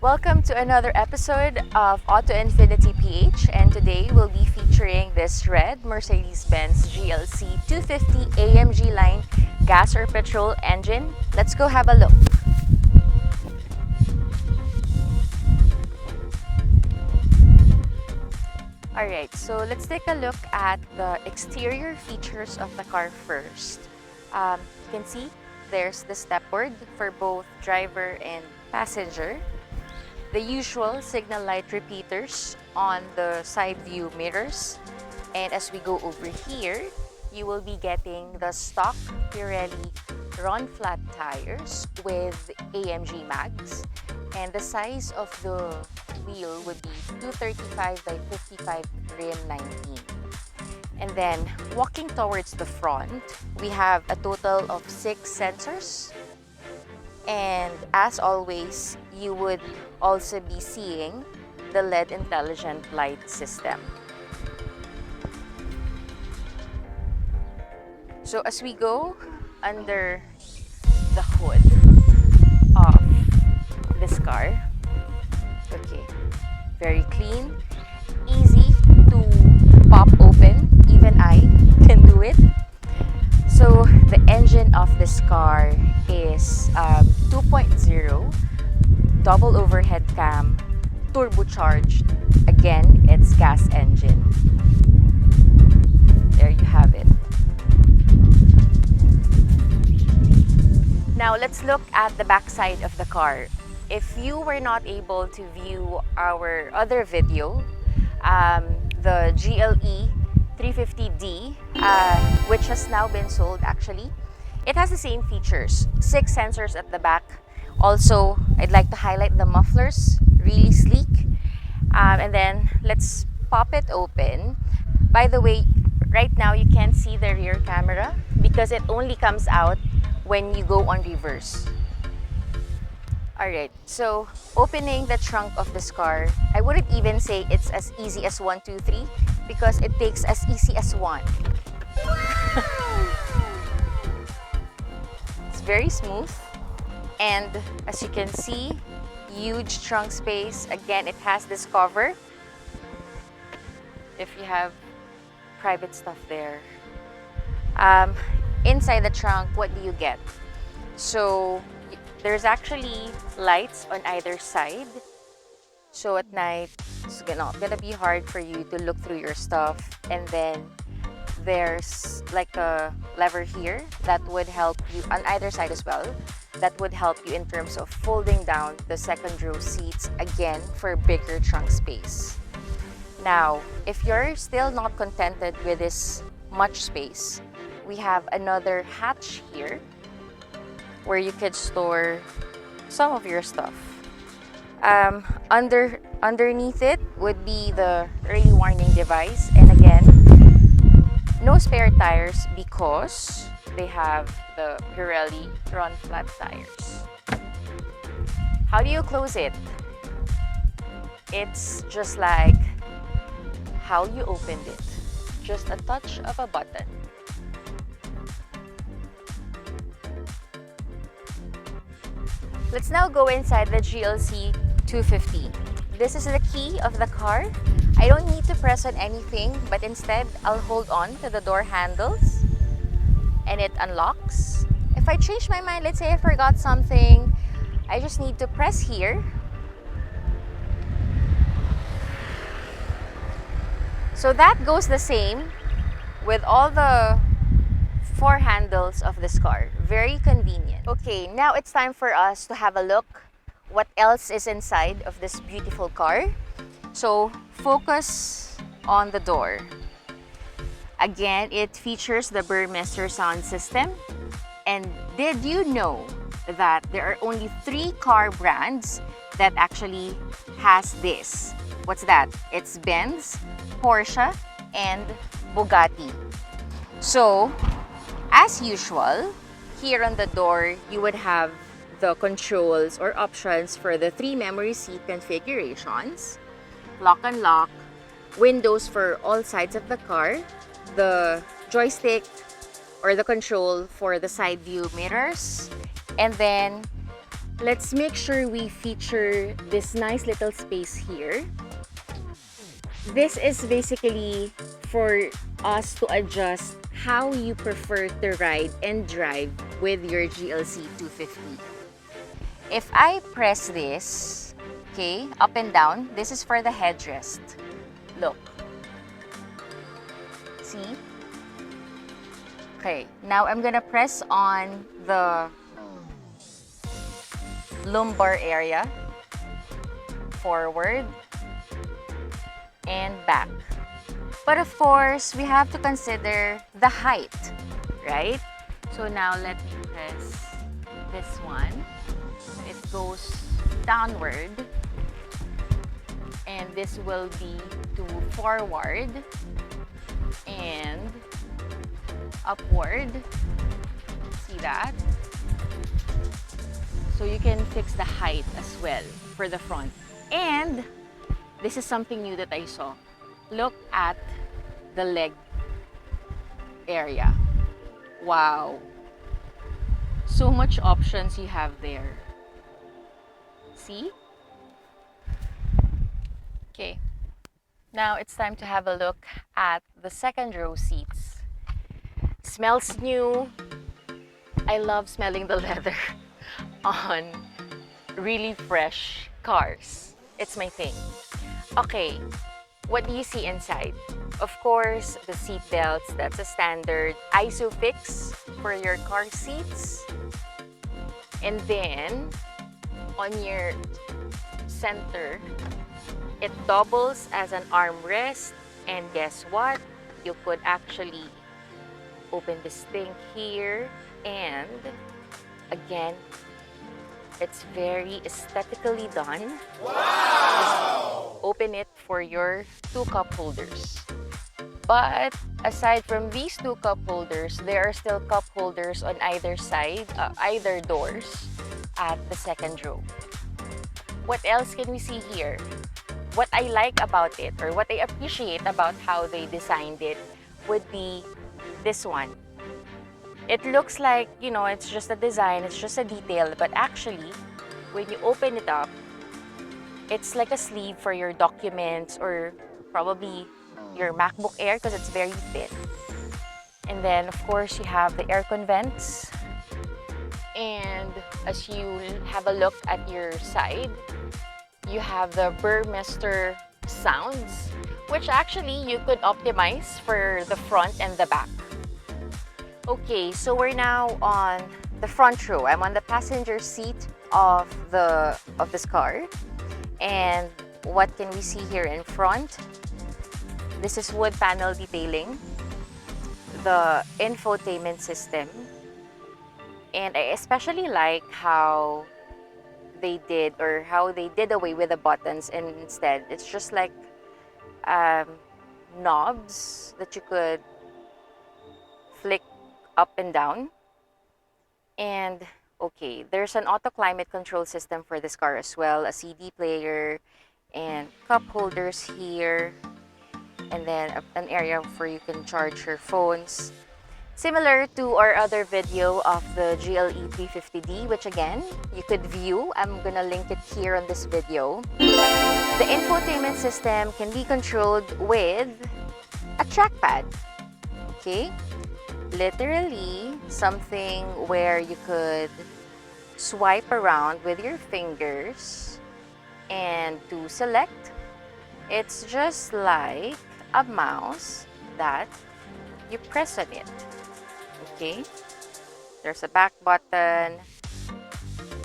Welcome to another episode of AutoInfinityPH, and today we'll be featuring this red Mercedes-benz GLC 250 AMG line gas or petrol engine. Let's go have a look. Alright, so let's take a look at the exterior features of the car first. You can see there's the stepboard for both driver and passenger. The usual signal light repeaters on the side view mirrors. And as we go over here, you will be getting the stock Pirelli run flat tires with AMG mags. And the size of the wheel would be 235 by 55 rim 19. And then walking towards the front, we have a total of 6 sensors. And as always, you would also be seeing the LED intelligent light system. So as we go under the hood of this car, okay, very clean, easy to pop open, even I can do it. So the engine of this car is 2.0 double overhead cam, turbocharged. Again, it's gas engine. There you have it. Now let's look at the back side of the car. If you were not able to view our other video, the GLE 350D, which has now been sold actually, it has the same features. 6 sensors at the back. Also, I'd like to highlight the mufflers, really sleek. And then let's pop it open. By the way, right now you can't see the rear camera because it only comes out when you go on reverse. Alright, so opening the trunk of this car, I wouldn't even say it's as easy as 1, 2, 3 because it takes as easy as 1. It's very smooth. And as you can see, huge trunk space. Again, it has this cover if you have private stuff there. Inside the trunk, what do you get? So there's actually lights on either side. So at night, it's gonna be hard for you to look through your stuff. And then there's like a lever here that would help you on either side as well. That would help you in terms of folding down the second row seats, again, for bigger trunk space. Now, if you're still not contented with this much space, we have another hatch here where you could store some of your stuff. Underneath it would be the early warning device, and again, no spare tires because they have the Pirelli run flat tires. How do you close it? It's just like how you opened it. Just a touch of a button. Let's now go inside the GLC 250. This is the key of the car. I don't need to press on anything, but instead I'll hold on to the door handles and it unlocks. If I change my mind, let's say I forgot something, I just need to press here. So that goes the same with all the 4 handles of this car. Very convenient. Okay, now it's time for us to have a look what else is inside of this beautiful car. So focus on the door. Again, it features the Burmester sound system. And did you know that there are only 3 car brands that actually has this? What's that? It's Benz, Porsche, and Bugatti. So, as usual, here on the door, you would have the controls or options for the 3 memory seat configurations, lock and lock, windows for all sides of the car, the joystick or the control for the side view mirrors, and then let's make sure we feature this nice little space here. This is basically for us to adjust how you prefer to ride and drive with your GLC 250. If I press this, okay, up and down, this is for the headrest. Look. See? Okay, now I'm gonna press on the lumbar area, forward and back. But of course, we have to consider the height, right? So now let me press this one. It goes downward, and this will be to forward and upward. See that? So you can fix the height as well for the front. And this is something new that I saw. Look at the leg area. Wow. So much options you have there. See? Okay. Now it's time to have a look at the second row seats. Smells new. I love smelling the leather on really fresh cars. It's my thing. Okay, what do you see inside? Of course, the seat belts. That's a standard ISOFIX for your car seats. And then, on your center, it doubles as an armrest. And guess what? You could actually open this thing here. And, again, it's very aesthetically done. Wow! Just open it for your 2 cup holders. But aside from these 2 cup holders, there are still cup holders on either side, either doors at the second row. What else can we see here? What I like about it, or what I appreciate about how they designed it, would be this one. It looks like, you know, it's just a design, it's just a detail, but actually, when you open it up, it's like a sleeve for your documents or probably your MacBook Air because it's very thin. And then, of course, you have the air vents. And as you have a look at your side, you have the Burmester sounds, which actually you could optimize for the front and the back. Okay, so we're now on the front row. I'm on the passenger seat of this car. And what can we see here in front? This is wood panel detailing, the infotainment system. And I especially like how they did away with the buttons, and instead it's just like knobs that you could flick up and down. And okay, there's an auto climate control system for this car as well, a CD player and cup holders here, and then an area where you can charge your phones. Similar to our other video of the GLE 350D, which again, you could view. I'm gonna link it here on this video. The infotainment system can be controlled with a trackpad, okay? Literally something where you could swipe around with your fingers, and to select, it's just like a mouse that you press on it. Okay, there's a back button,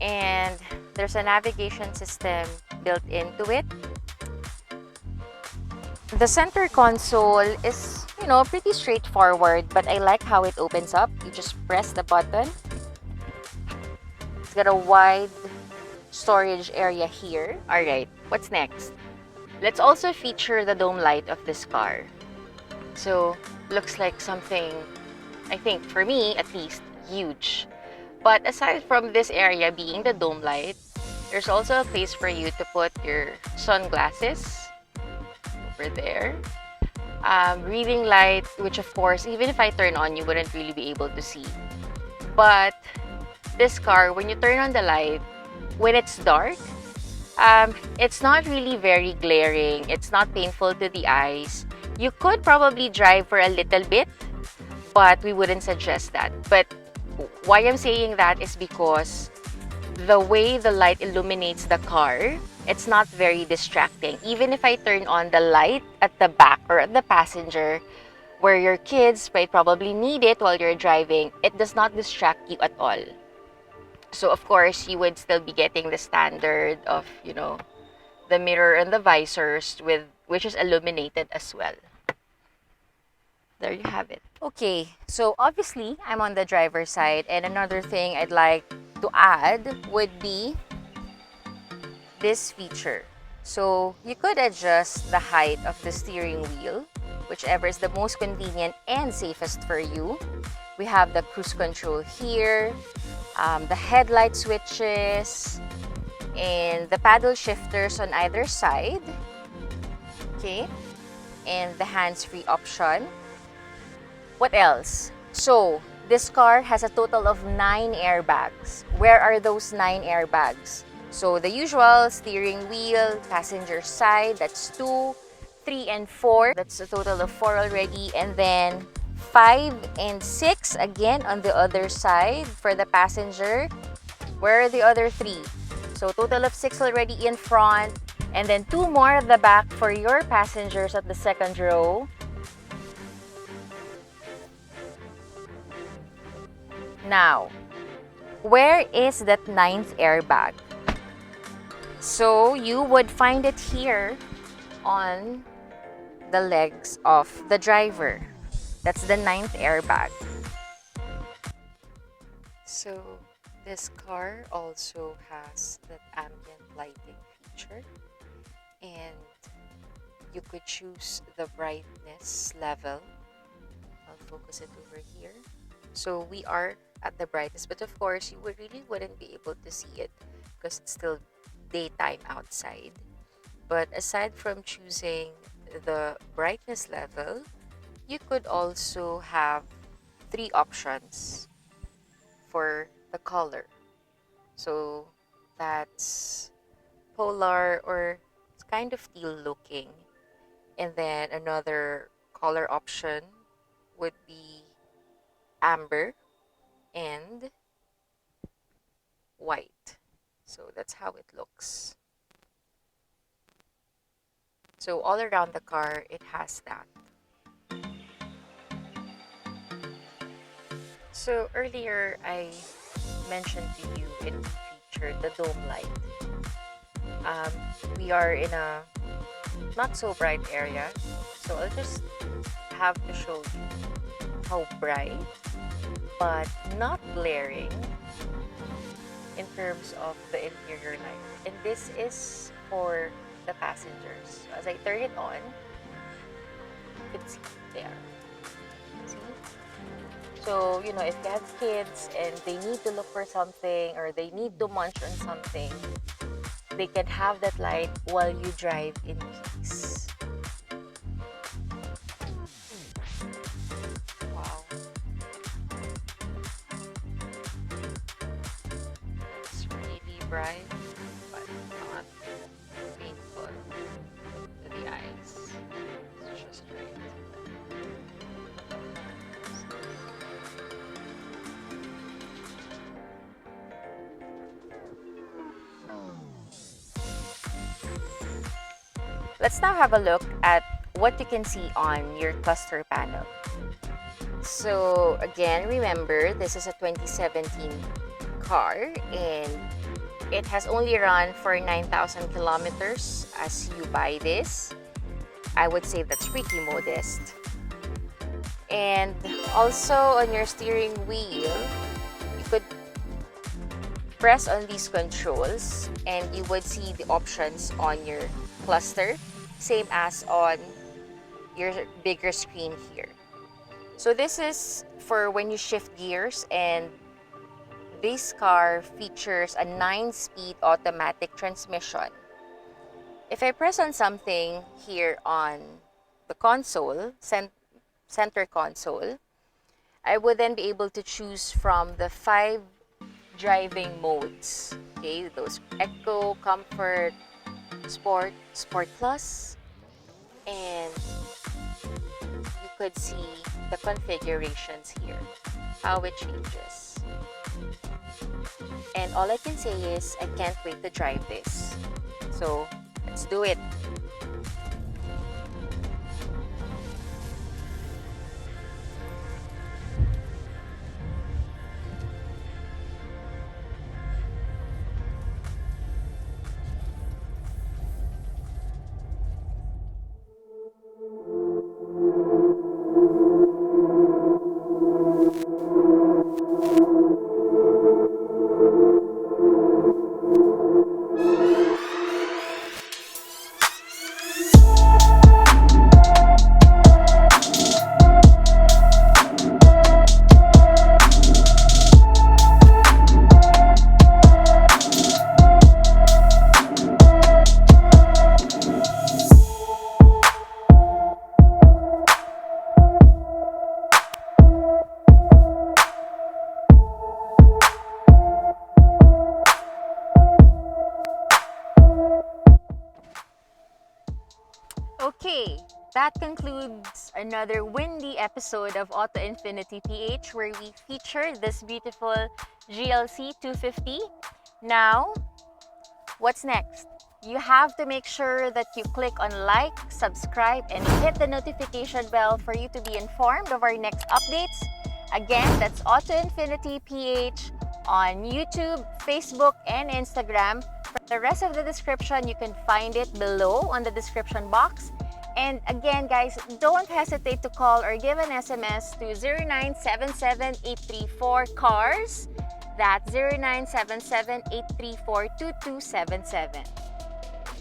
and there's a navigation system built into it. The center console is, you know, pretty straightforward, but I like how it opens up. You just press the button. It's got a wide storage area here. All right, what's next? Let's also feature the dome light of this car. So, looks like something, I think, for me at least, huge. But aside from this area being the dome light, there's also a place for you to put your sunglasses over there. Reading light, which of course, even if I turn on, you wouldn't really be able to see. But this car, when you turn on the light, when it's dark, it's not really very glaring. It's not painful to the eyes. You could probably drive for a little bit, but we wouldn't suggest that. But why I'm saying that is because the way the light illuminates the car, it's not very distracting. Even if I turn on the light at the back or at the passenger, where your kids might probably need it while you're driving, it does not distract you at all. So of course, you would still be getting the standard of, the mirror and the visors which is illuminated as well. There you have it. Okay, so obviously I'm on the driver's side, and another thing I'd like to add would be this feature. So you could adjust the height of the steering wheel, whichever is the most convenient and safest for you. We have the cruise control here, the headlight switches, and the paddle shifters on either side. Okay, and the hands-free option. What else? So, this car has a total of 9 airbags. Where are those 9 airbags? So, the usual steering wheel, passenger side, that's 2, 3, and 4. That's a total of 4 already. And then 5 and 6 again on the other side for the passenger. Where are the other 3? So, total of 6 already in front. And then 2 more at the back for your passengers at the second row. Now, where is that 9th airbag? So, you would find it here on the legs of the driver. That's the 9th airbag. So, this car also has that ambient lighting feature, and you could choose the brightness level. I'll focus it over here. So we are at the brightest, but of course you really wouldn't be able to see it because it's still daytime outside. But aside from choosing the brightness level, you could also have 3 options for the color. So that's polar, or it's kind of teal looking. And then another color option would be amber and white. So that's how it looks. So all around the car, it has that. So earlier, I mentioned to you it featured the dome light. We are in a not so bright area, so I'll just have to show you how bright but not glaring in terms of the interior light. And this is for the passengers. As I turn it on, you can see there. See? So, if you have kids and they need to look for something or they need to munch on something, they can have that light while you drive in peace. Wow. It's really bright, but not painful to the eyes. It's just right. Let's now have a look at what you can see on your cluster panel. So again, remember, this is a 2017 car and it has only run for 9,000 kilometers as you buy this. I would say that's pretty modest. And also on your steering wheel, you could press on these controls and you would see the options on your cluster, same as on your bigger screen here. So this is for when you shift gears, and this car features a 9-speed automatic transmission. If I press on something here on the console, center console, I would then be able to choose from the 5 driving modes. Okay, those Eco, Comfort, Sport, Sport Plus, and you could see the configurations here, how it changes. And all I can say is I can't wait to drive this. So let's do it. Okay, that concludes another windy episode of AutoInfinityPH where we featured this beautiful GLC 250. Now, what's next? You have to make sure that you click on like, subscribe, and hit the notification bell for you to be informed of our next updates. Again, that's AutoInfinityPH on YouTube, Facebook, and Instagram. For the rest of the description, you can find it below on the description box. And again, guys, don't hesitate to call or give an SMS to 0977-834-CARS. That's 0977-834-2277.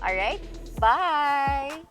All right, bye!